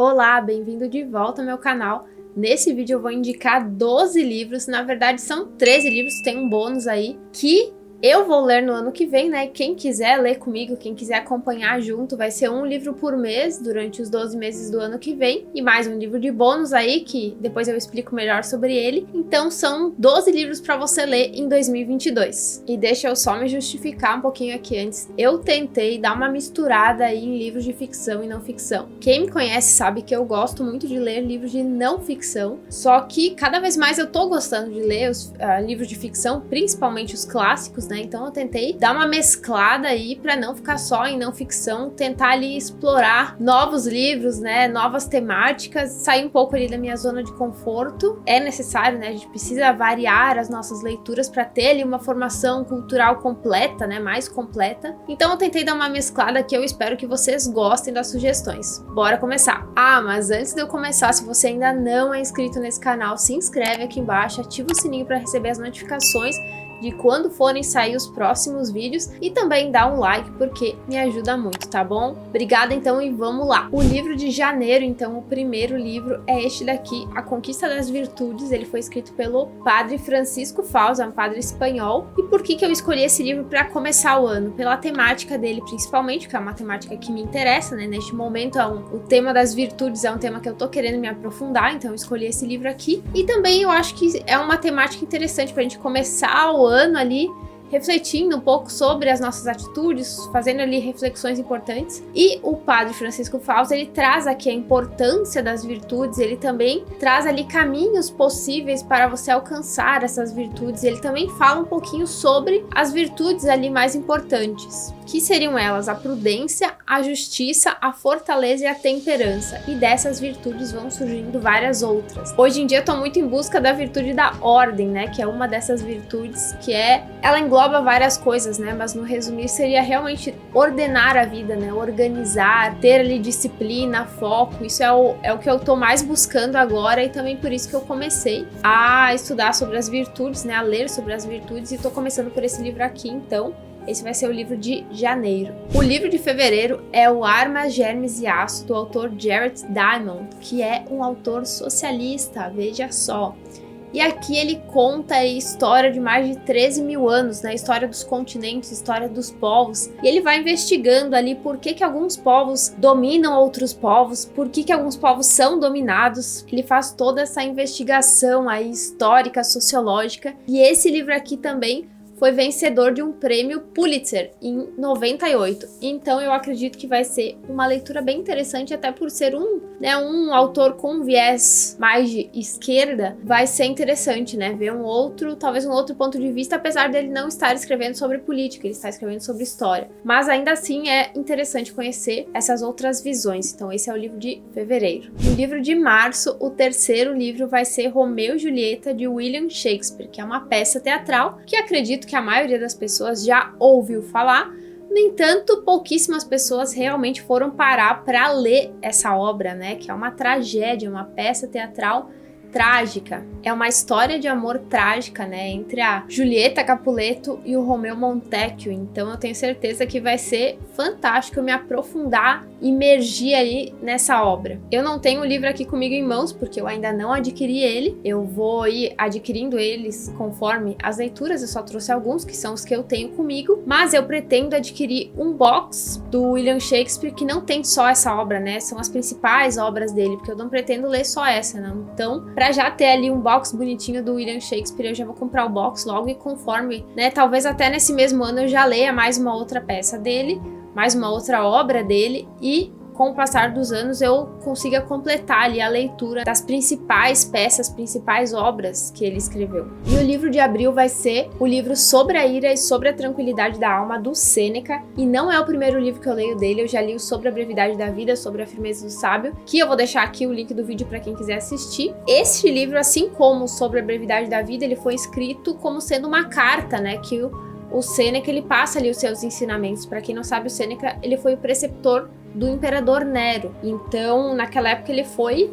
Olá, bem-vindo de volta ao meu canal. Nesse vídeo eu vou indicar 12 livros, na verdade são 13 livros, tem um bônus aí, que eu vou ler no ano que vem, né? Quem quiser ler comigo, quem quiser acompanhar junto, vai ser um livro por mês durante os 12 meses do ano que vem. E mais um livro de bônus aí, que depois eu explico melhor sobre ele. Então são 12 livros para você ler em 2022. E deixa eu só me justificar um pouquinho aqui antes. Eu tentei dar uma misturada aí em livros de ficção e não ficção. Quem me conhece sabe que eu gosto muito de ler livros de não ficção. Só que cada vez mais eu tô gostando de ler os livros de ficção, principalmente os clássicos, né? Então eu tentei dar uma mesclada aí para não ficar só em não ficção, tentar ali explorar novos livros, né, novas temáticas, sair um pouco ali da minha zona de conforto. É necessário, né, a gente precisa variar as nossas leituras para ter ali uma formação cultural completa, né, mais completa. Então eu tentei dar uma mesclada que eu espero que vocês gostem das sugestões. Bora começar! Ah, mas antes de eu começar, se você ainda não é inscrito nesse canal, se inscreve aqui embaixo, ativa o sininho para receber as notificações de quando forem sair os próximos vídeos e também dá um like porque me ajuda muito, tá bom? Obrigada então e vamos lá! O livro de janeiro, então, o primeiro livro é este daqui, A Conquista das Virtudes. Ele foi escrito pelo padre Francisco Fauza, um padre espanhol. E por que eu escolhi esse livro para começar o ano? Pela temática dele principalmente, que é uma temática que me interessa, né? Neste momento o tema das virtudes é um tema que eu tô querendo me aprofundar, então eu escolhi esse livro aqui. E também eu acho que é uma temática interessante pra gente começar o ano ali refletindo um pouco sobre as nossas atitudes, fazendo ali reflexões importantes. E o padre Francisco Fauza, ele traz aqui a importância das virtudes, ele também traz ali caminhos possíveis para você alcançar essas virtudes. Ele também fala um pouquinho sobre as virtudes ali mais importantes, que seriam elas a prudência, a justiça, a fortaleza e a temperança. E dessas virtudes vão surgindo várias outras. Hoje em dia eu tô muito em busca da virtude da ordem, né? Que é uma dessas virtudes que ela engloba várias coisas, né? Mas no resumir seria realmente ordenar a vida, né? Organizar, ter ali disciplina, foco. Isso é o que eu tô mais buscando agora e também por isso que eu comecei a estudar sobre as virtudes, né? A ler sobre as virtudes e tô começando por esse livro aqui, então. Esse vai ser o livro de janeiro. O livro de fevereiro é o Armas, Germes e Aço, do autor Jared Diamond, que é um autor socialista, veja só. E aqui ele conta a história de mais de 13 mil anos, né? História dos continentes, história dos povos. E ele vai investigando ali por que alguns povos dominam outros povos, por que alguns povos são dominados. Ele faz toda essa investigação aí histórica, sociológica. E esse livro aqui também foi vencedor de um prêmio Pulitzer em 98. Então eu acredito que vai ser uma leitura bem interessante, até por ser um autor com um viés mais de esquerda, vai ser interessante, né? Ver talvez um outro ponto de vista, apesar dele não estar escrevendo sobre política, ele está escrevendo sobre história. Mas ainda assim é interessante conhecer essas outras visões. Então esse é o livro de fevereiro. No livro de março, o terceiro livro vai ser Romeu e Julieta, de William Shakespeare, que é uma peça teatral que acredito que a maioria das pessoas já ouviu falar. No entanto, pouquíssimas pessoas realmente foram parar para ler essa obra, né? Que é uma tragédia, uma peça teatral trágica. É uma história de amor trágica, né? Entre a Julieta Capuleto e o Romeu Montecchio. Então eu tenho certeza que vai ser fantástico me aprofundar, imergir ali nessa obra. Eu não tenho o livro aqui comigo em mãos, porque eu ainda não adquiri ele. Eu vou ir adquirindo eles conforme as leituras. Eu só trouxe alguns, que são os que eu tenho comigo. Mas eu pretendo adquirir um box do William Shakespeare, que não tem só essa obra, né? São as principais obras dele, porque eu não pretendo ler só essa, não. Então, para já ter ali um box bonitinho do William Shakespeare, eu já vou comprar o box logo e conforme, né, talvez até nesse mesmo ano eu já leia mais uma outra peça dele, mais uma outra obra dele e com o passar dos anos eu consiga completar ali a leitura das principais peças, principais obras que ele escreveu. E o livro de abril vai ser o livro Sobre a Ira e Sobre a Tranquilidade da Alma, do Sêneca, e não é o primeiro livro que eu leio dele, eu já li o Sobre a Brevidade da Vida, Sobre a Firmeza do Sábio, que eu vou deixar aqui o link do vídeo para quem quiser assistir. Este livro, assim como Sobre a Brevidade da Vida, ele foi escrito como sendo uma carta, né, que o Sêneca, ele passa ali os seus ensinamentos. Para quem não sabe, o Sêneca, ele foi o preceptor do imperador Nero. Então, naquela época ele foi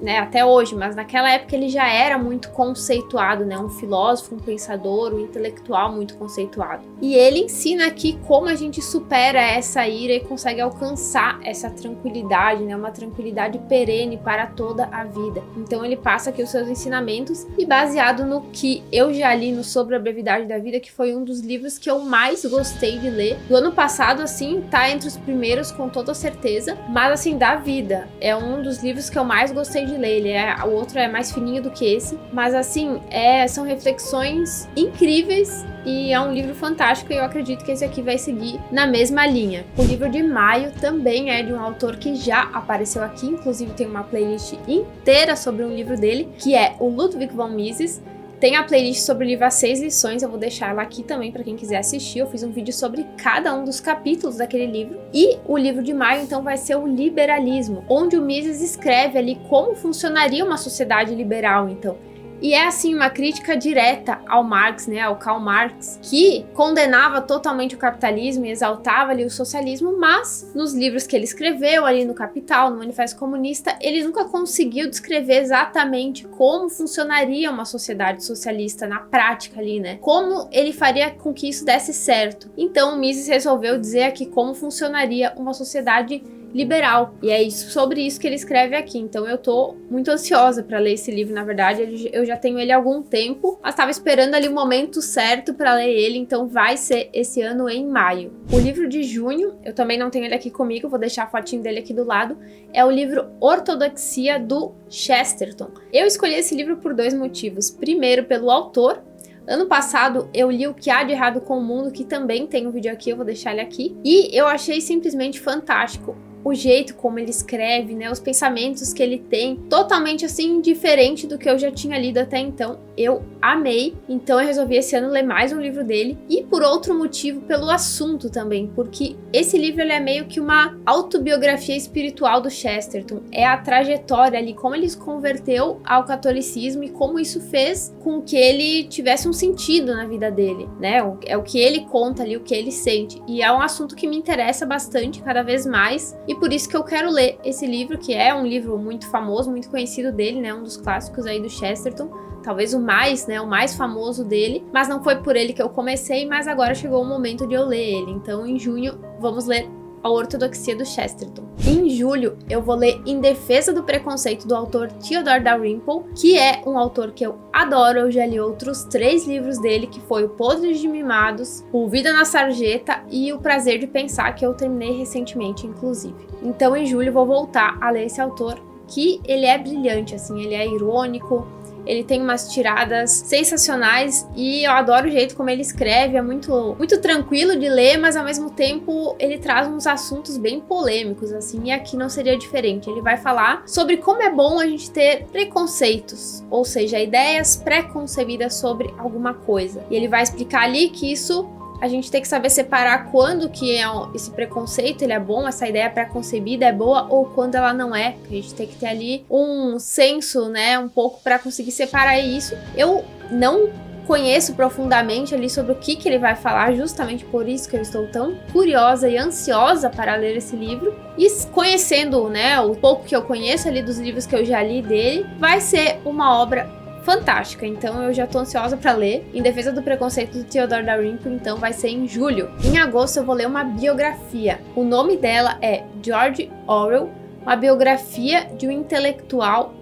né, até hoje, mas naquela época ele já era muito conceituado, né, um filósofo, um pensador, um intelectual muito conceituado. E ele ensina aqui como a gente supera essa ira e consegue alcançar essa tranquilidade, né, uma tranquilidade perene para toda a vida. Então ele passa aqui os seus ensinamentos e baseado no que eu já li no Sobre a Brevidade da Vida, que foi um dos livros que eu mais gostei de ler. Do ano passado, assim, tá entre os primeiros com toda certeza, mas assim, da vida, é um dos livros que eu mais gostei de ler. O outro é mais fininho do que esse, mas assim, são reflexões incríveis e é um livro fantástico e eu acredito que esse aqui vai seguir na mesma linha. O livro de maio também é de um autor que já apareceu aqui, inclusive tem uma playlist inteira sobre um livro dele, que é o Ludwig von Mises. Tem a playlist sobre o livro As 6 Lições, eu vou deixar ela aqui também para quem quiser assistir. Eu fiz um vídeo sobre cada um dos capítulos daquele livro. E o livro de maio, então, vai ser o Liberalismo, onde o Mises escreve ali como funcionaria uma sociedade liberal, então. E é assim uma crítica direta ao Marx, né, ao Karl Marx, que condenava totalmente o capitalismo e exaltava ali o socialismo, mas nos livros que ele escreveu ali no Capital, no Manifesto Comunista, ele nunca conseguiu descrever exatamente como funcionaria uma sociedade socialista na prática ali, né? Como ele faria com que isso desse certo. Então o Mises resolveu dizer aqui como funcionaria uma sociedade liberal, e é sobre isso que ele escreve aqui. Então eu tô muito ansiosa para ler esse livro, na verdade. Eu já tenho ele há algum tempo, mas estava esperando ali o momento certo para ler ele, então vai ser esse ano em maio. O livro de junho, eu também não tenho ele aqui comigo, vou deixar a fotinho dele aqui do lado, é o livro Ortodoxia do Chesterton. Eu escolhi esse livro por 2 motivos. Primeiro, pelo autor. Ano passado eu li O Que Há de Errado com o Mundo, que também tem um vídeo aqui, eu vou deixar ele aqui. E eu achei simplesmente fantástico o jeito como ele escreve, né, os pensamentos que ele tem, totalmente assim diferente do que eu já tinha lido até então. Eu amei, então eu resolvi esse ano ler mais um livro dele, e por outro motivo, pelo assunto também, porque esse livro ele é meio que uma autobiografia espiritual do Chesterton, é a trajetória ali, como ele se converteu ao catolicismo e como isso fez com que ele tivesse um sentido na vida dele, né, é o que ele conta ali, o que ele sente, e é um assunto que me interessa bastante, cada vez mais, e por isso que eu quero ler esse livro, que é um livro muito famoso, muito conhecido dele, né, um dos clássicos aí do Chesterton, talvez o mais, né, o mais famoso dele, mas não foi por ele que eu comecei, mas agora chegou o momento de eu ler ele. Então em junho vamos ler A Ortodoxia do Chesterton. Em julho eu vou ler Em Defesa do Preconceito, do autor Theodore Dalrymple, que é um autor que eu adoro. Eu já li outros 3 livros dele, que foi O Podres de Mimados, O Vida na Sarjeta e O Prazer de Pensar, que eu terminei recentemente, inclusive. Então em julho eu vou voltar a ler esse autor, que ele é brilhante, assim, ele é irônico, ele tem umas tiradas sensacionais e eu adoro o jeito como ele escreve, é muito tranquilo de ler, mas ao mesmo tempo ele traz uns assuntos bem polêmicos, assim, e aqui não seria diferente. Ele vai falar sobre como é bom a gente ter preconceitos, ou seja, ideias pré-concebidas sobre alguma coisa. E ele vai explicar ali que isso a gente tem que saber separar quando que esse preconceito ele é bom, essa ideia pré-concebida é boa, ou quando ela não é. A gente tem que ter ali um senso, né, um pouco para conseguir separar isso. Eu não conheço profundamente ali sobre o que ele vai falar, justamente por isso que eu estou tão curiosa e ansiosa para ler esse livro. E conhecendo, né, o pouco que eu conheço ali dos livros que eu já li dele, vai ser uma obra fantástica, então eu já tô ansiosa pra ler. Em Defesa do Preconceito, do Theodore Dalrymple, então vai ser em julho. Em agosto eu vou ler uma biografia. O nome dela é George Orwell, uma biografia de um intelectual,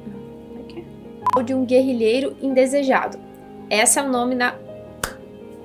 ou de um guerrilheiro indesejado. Esse é o nome da...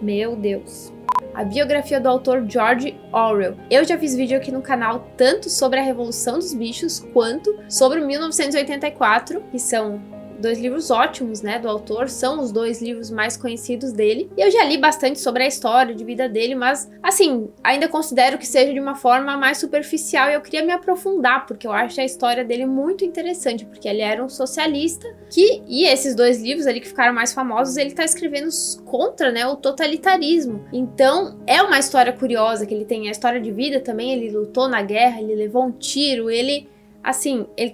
Meu Deus. A biografia do autor George Orwell. Eu já fiz vídeo aqui no canal tanto sobre a Revolução dos Bichos, quanto sobre 1984, que são 2 livros ótimos, né, do autor, são os 2 livros mais conhecidos dele, e eu já li bastante sobre a história de vida dele, mas, assim, ainda considero que seja de uma forma mais superficial, e eu queria me aprofundar, porque eu acho a história dele muito interessante, porque ele era um socialista, e esses 2 livros ali que ficaram mais famosos, ele tá escrevendo contra, né, o totalitarismo, então é uma história curiosa que ele tem, a história de vida também, ele lutou na guerra, ele levou um tiro, ele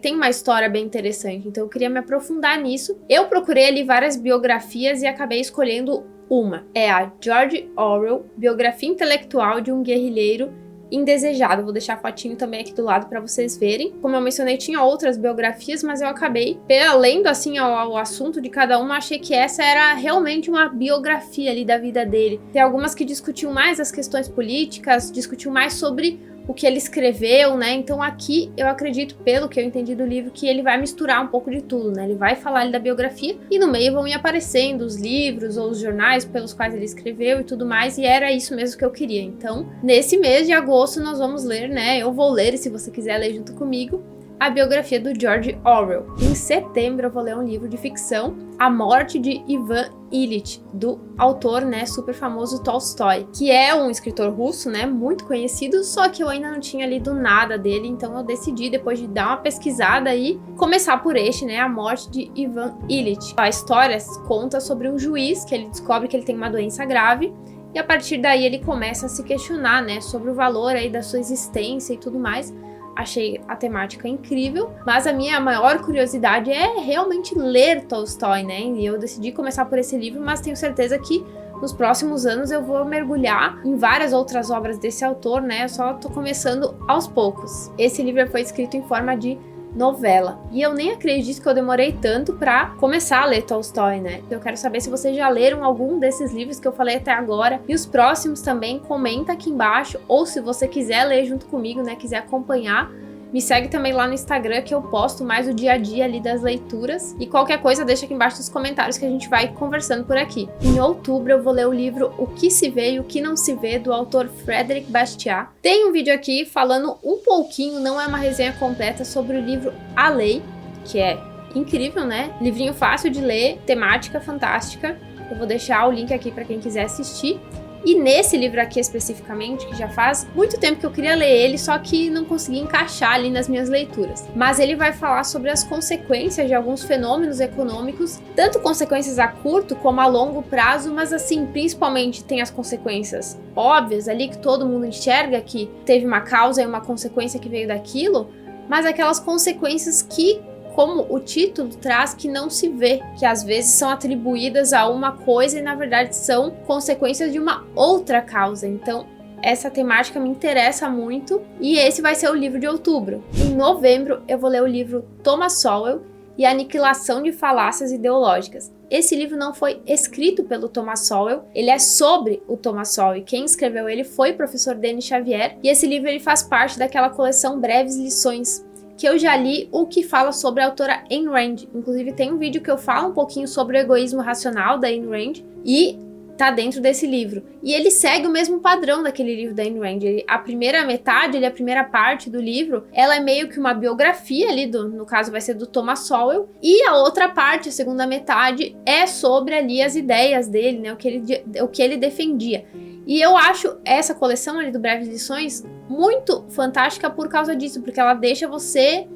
tem uma história bem interessante, então eu queria me aprofundar nisso. Eu procurei ali várias biografias e acabei escolhendo uma. É a George Orwell, Biografia Intelectual de um Guerrilheiro Indesejado. Vou deixar a fotinho também aqui do lado para vocês verem. Como eu mencionei, tinha outras biografias, mas eu acabei, lendo assim ao assunto de cada uma, achei que essa era realmente uma biografia ali da vida dele. Tem algumas que discutiam mais as questões políticas, discutiam mais sobre o que ele escreveu, né? Então aqui eu acredito, pelo que eu entendi do livro, que ele vai misturar um pouco de tudo, né? Ele vai falar ali da biografia e no meio vão ir aparecendo os livros ou os jornais pelos quais ele escreveu e tudo mais, e era isso mesmo que eu queria. Então, nesse mês de agosto nós vamos ler, né? Eu vou ler, e se você quiser ler junto comigo, a biografia do George Orwell. Em setembro eu vou ler um livro de ficção, A Morte de Ivan Ilitch, do autor, né, super famoso Tolstói, que é um escritor russo, né, muito conhecido, só que eu ainda não tinha lido nada dele, então eu decidi, depois de dar uma pesquisada aí, começar por este, né, A Morte de Ivan Ilitch. A história conta sobre um juiz que ele descobre que ele tem uma doença grave, e a partir daí ele começa a se questionar, né, sobre o valor aí da sua existência e tudo mais. Achei a temática incrível, mas a minha maior curiosidade é realmente ler Tolstói, né? E eu decidi começar por esse livro, mas tenho certeza que nos próximos anos eu vou mergulhar em várias outras obras desse autor, né? Eu só tô começando aos poucos. Esse livro foi escrito em forma de novela. E eu nem acredito que eu demorei tanto pra começar a ler Tolstói, né? Eu quero saber se vocês já leram algum desses livros que eu falei até agora. E os próximos também, comenta aqui embaixo. Ou se você quiser ler junto comigo, né? Quiser acompanhar, me segue também lá no Instagram, que eu posto mais o dia a dia ali das leituras. E qualquer coisa deixa aqui embaixo nos comentários que a gente vai conversando por aqui. Em outubro eu vou ler o livro O Que Se Vê e O Que Não Se Vê, do autor Frédéric Bastiat. Tem um vídeo aqui falando um pouquinho, não é uma resenha completa, sobre o livro A Lei, que é incrível, né? Livrinho fácil de ler, temática fantástica. Eu vou deixar o link aqui para quem quiser assistir. E nesse livro aqui especificamente, que já faz muito tempo que eu queria ler ele, só que não consegui encaixar ali nas minhas leituras. Mas ele vai falar sobre as consequências de alguns fenômenos econômicos, tanto consequências a curto como a longo prazo, mas assim, principalmente tem as consequências óbvias ali, que todo mundo enxerga que teve uma causa e uma consequência que veio daquilo, mas aquelas consequências que, como o título traz, que não se vê, que às vezes são atribuídas a uma coisa e na verdade são consequências de uma outra causa. Então essa temática me interessa muito e esse vai ser o livro de outubro. Em novembro eu vou ler o livro Thomas Sowell e a Aniquilação de Falácias Ideológicas. Esse livro não foi escrito pelo Thomas Sowell, ele é sobre o Thomas Sowell. Quem escreveu ele foi o professor Denis Xavier, e esse livro ele faz parte daquela coleção Breves Lições, que eu já li, o que fala sobre a autora Ayn Rand. Inclusive tem um vídeo que eu falo um pouquinho sobre o egoísmo racional da Ayn Rand e tá dentro desse livro. E ele segue o mesmo padrão daquele livro da Ayn Rand. A primeira metade, a primeira parte do livro, ela é meio que uma biografia ali, no caso vai ser do Thomas Sowell, e a outra parte, a segunda metade, é sobre ali as ideias dele, né, o que ele defendia. E eu acho essa coleção ali do Breves Lições muito fantástica por causa disso, porque ela deixa você...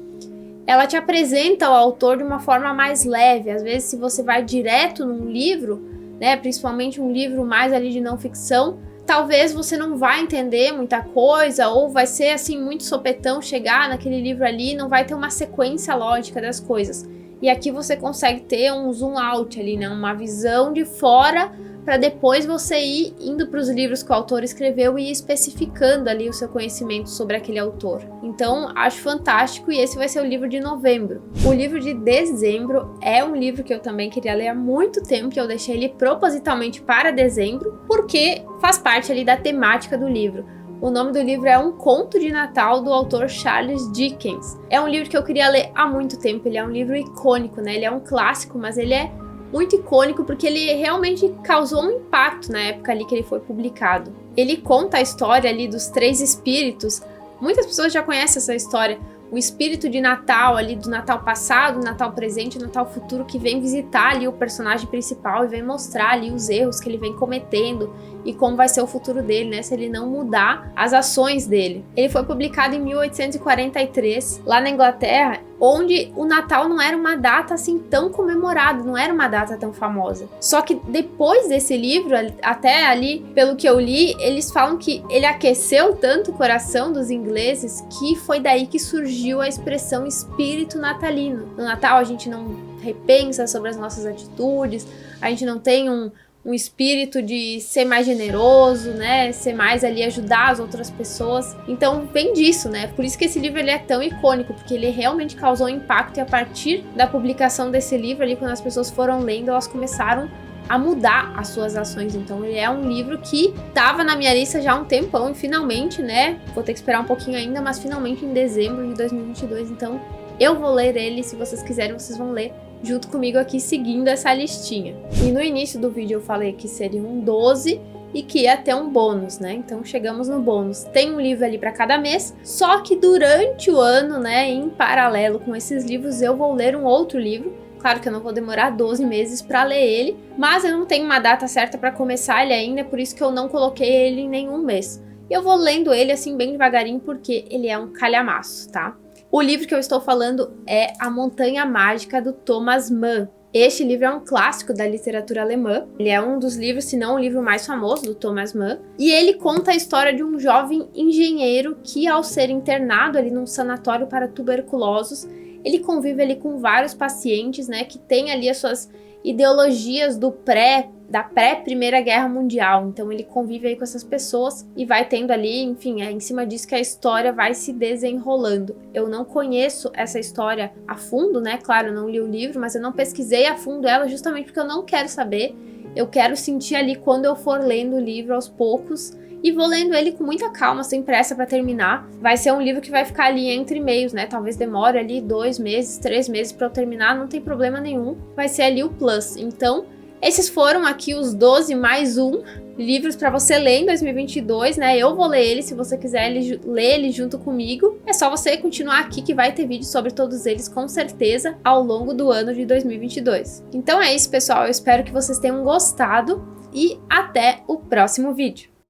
Ela te apresenta o autor de uma forma mais leve. Às vezes, se você vai direto num livro, né, principalmente um livro mais ali de não ficção, talvez você não vai entender muita coisa, ou vai ser assim muito sopetão chegar naquele livro ali, não vai ter uma sequência lógica das coisas. E aqui você consegue ter um zoom out ali, né, uma visão de fora, para depois você ir indo para os livros que o autor escreveu e ir especificando ali o seu conhecimento sobre aquele autor. Então, acho fantástico, e esse vai ser o livro de novembro. O livro de dezembro é um livro que eu também queria ler há muito tempo, que eu deixei ele propositalmente para dezembro, porque faz parte ali da temática do livro. O nome do livro é Um Conto de Natal, do autor Charles Dickens. É um livro que eu queria ler há muito tempo, ele é um livro icônico, né? Ele é um clássico, mas ele é muito icônico porque ele realmente causou um impacto na época ali que ele foi publicado. Ele conta a história ali dos três espíritos. Muitas pessoas já conhecem essa história. O espírito de Natal ali, do Natal passado, Natal presente, Natal futuro, que vem visitar ali o personagem principal e vem mostrar ali os erros que ele vem cometendo e como vai ser o futuro dele, né, se ele não mudar as ações dele. Ele foi publicado em 1843, lá na Inglaterra, onde o Natal não era uma data assim tão comemorada, não era uma data tão famosa. Só que depois desse livro, até ali, pelo que eu li, eles falam que ele aqueceu tanto o coração dos ingleses que foi daí que surgiu a expressão espírito natalino. No Natal a gente não repensa sobre as nossas atitudes, a gente não tem um um espírito de ser mais generoso, né? Ser mais ali, ajudar as outras pessoas. Então vem disso, né? Por isso que esse livro ele é tão icônico, porque ele realmente causou impacto, e a partir da publicação desse livro ali, quando as pessoas foram lendo, elas começaram a mudar as suas ações. Então ele é um livro que estava na minha lista já há um tempão e finalmente, né? Vou ter que esperar um pouquinho ainda, mas finalmente em dezembro de 2022, então eu vou ler ele. Se vocês quiserem, vocês vão ler junto comigo aqui, seguindo essa listinha. E no início do vídeo eu falei que seriam 12 e que ia ter um bônus, né? Então chegamos no bônus. Tem um livro ali para cada mês, só que durante o ano, né, em paralelo com esses livros, eu vou ler um outro livro. Claro que eu não vou demorar 12 meses para ler ele, mas eu não tenho uma data certa para começar ele ainda, por isso que eu não coloquei ele em nenhum mês. E eu vou lendo ele assim bem devagarinho, porque ele é um calhamaço, tá? O livro que eu estou falando é A Montanha Mágica, do Thomas Mann. Este livro é um clássico da literatura alemã. Ele é um dos livros, se não o livro mais famoso do Thomas Mann. E ele conta a história de um jovem engenheiro que, ao ser internado ali num sanatório para tuberculosos, ele convive ali com vários pacientes, né, que têm ali as suas ideologias da pré-Primeira Guerra Mundial. Então ele convive aí com essas pessoas e vai tendo ali, enfim, é em cima disso que a história vai se desenrolando. Eu não conheço essa história a fundo, né? Claro, eu não li o livro, mas eu não pesquisei a fundo ela justamente porque eu não quero saber. Eu quero sentir ali quando eu for lendo o livro aos poucos. E vou lendo ele com muita calma, sem pressa para terminar. Vai ser um livro que vai ficar ali entre meios, né? Talvez demore ali 2 meses, 3 meses para eu terminar, não tem problema nenhum. Vai ser ali o plus. Então, esses foram aqui os 12 mais um livros para você ler em 2022, né? Eu vou ler ele, se você quiser ler ele junto comigo. É só você continuar aqui que vai ter vídeo sobre todos eles com certeza ao longo do ano de 2022. Então é isso, pessoal. Eu espero que vocês tenham gostado e até o próximo vídeo.